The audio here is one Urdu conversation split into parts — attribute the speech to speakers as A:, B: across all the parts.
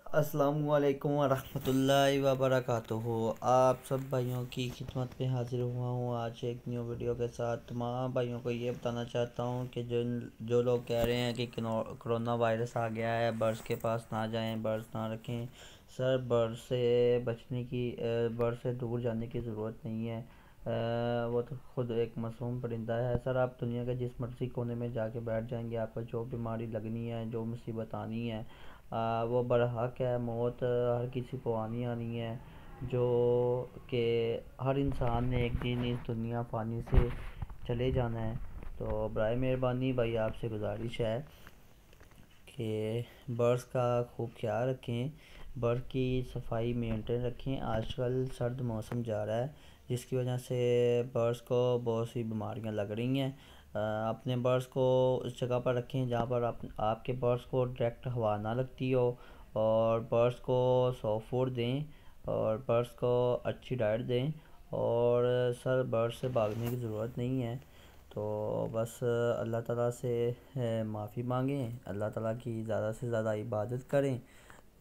A: السلام علیکم ورحمۃ اللہ وبرکاتہ۔ آپ سب بھائیوں کی خدمت میں حاضر ہوا ہوں آج ایک نیو ویڈیو کے ساتھ۔ تمام بھائیوں کو یہ بتانا چاہتا ہوں کہ جو لوگ کہہ رہے ہیں کہ کرونا وائرس آ گیا ہے، برڈز کے پاس نہ جائیں، برڈز نہ رکھیں۔ سر برڈ سے بچنے کی برڈ سے دور جانے کی ضرورت نہیں ہے، وہ تو خود ایک معصوم پرندہ ہے۔ سر آپ دنیا کے جس مرضی کونے میں جا کے بیٹھ جائیں گے، آپ کو جو بیماری لگنی ہے، جو مصیبت آنی ہے، وہ برحق ہے۔ موت ہر کسی کو آنی ہے، جو کہ ہر انسان نے ایک دن اس دنیا فانی سے چلے جانا ہے۔ تو برائے مہربانی بھائی آپ سے گزارش ہے کہ برڈز کا خوب خیال رکھیں، برڈ کی صفائی مینٹین رکھیں۔ آج کل سرد موسم جا رہا ہے، جس کی وجہ سے برڈز کو بہت سی بیماریاں لگ رہی ہیں۔ اپنے برڈز کو اس جگہ پر رکھیں جہاں پر آپ کے برڈز کو ڈائریکٹ ہوا نہ لگتی ہو، اور برڈز کو سافٹ فوڈ دیں، اور برڈز کو اچھی ڈائٹ دیں، اور سر برڈ سے بھاگنے کی ضرورت نہیں ہے۔ تو بس اللہ تعالیٰ سے معافی مانگیں، اللہ تعالیٰ کی زیادہ سے زیادہ عبادت کریں،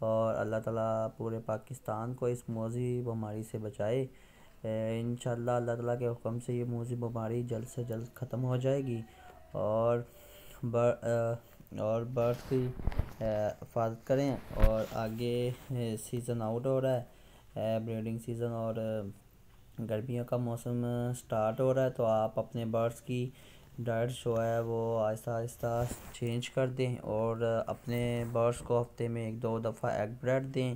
A: اور اللہ تعالیٰ پورے پاکستان کو اس موذی بیماری سے بچائے۔ انشاءاللہ اللہ تعالیٰ کے حکم سے یہ موذی بیماری جلد سے جلد ختم ہو جائے گی، اور برڈز کی حفاظت کریں۔ اور آگے سیزن آؤٹ ہو رہا ہے، بریڈنگ سیزن، اور گرمیوں کا موسم سٹارٹ ہو رہا ہے، تو آپ اپنے برڈز کی ڈائٹ جو ہے وہ آہستہ آہستہ چینج کر دیں، اور اپنے برڈز کو ہفتے میں 1-2 دفعہ ایگ بریڈ دیں۔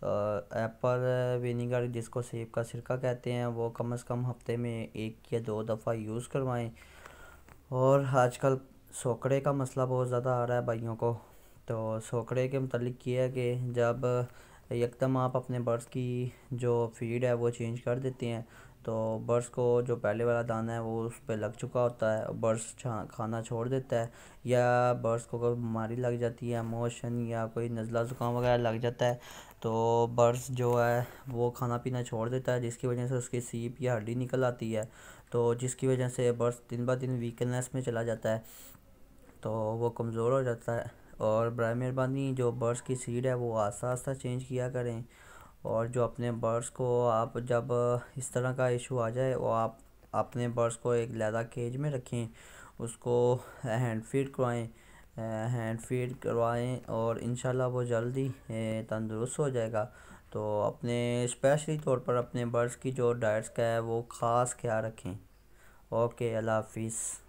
A: ایپل ونیگر جس کو سیب کا سرکہ کہتے ہیں، وہ کم از کم ہفتے میں 1 یا 2 دفعہ یوز کروائیں۔ اور آج کل سوکڑے کا مسئلہ بہت زیادہ آ رہا ہے بھائیوں کو، تو سوکڑے کے متعلق یہ ہے کہ جب یکدم آپ اپنے برڈز کی جو فیڈ ہے وہ چینج کر دیتے ہیں، تو برڈز کو جو پہلے والا دانہ ہے وہ اس پہ لگ چکا ہوتا ہے، برڈز کھانا چھوڑ دیتا ہے، یا برڈز کو کوئی بیماری لگ جاتی ہے، موشن یا کوئی نزلہ زکام وغیرہ لگ جاتا ہے، تو برڈز جو ہے وہ کھانا پینا چھوڑ دیتا ہے، جس کی وجہ سے اس کی سیپ یا ہڈی نکل آتی ہے، تو جس کی وجہ سے برڈز دن بہ دن ویکنیس میں چلا جاتا ہے، تو وہ کمزور ہو جاتا ہے۔ اور برائے مہربانی جو برڈز کی سیڈ ہے وہ آہستہ آہستہ چینج کیا کریں، اور جو اپنے برڈز کو آپ جب اس طرح کا ایشو آ جائے، وہ آپ اپنے برڈز کو ایک علیحدہ کیج میں رکھیں، اس کو ہینڈ فیڈ کروائیں، اور انشاءاللہ وہ جلدی تندرست ہو جائے گا۔ تو اپنے اسپیشلی طور پر اپنے برڈز کی جو ڈائٹس کا ہے وہ خاص خیال رکھیں۔ اوکے، اللہ حافظ۔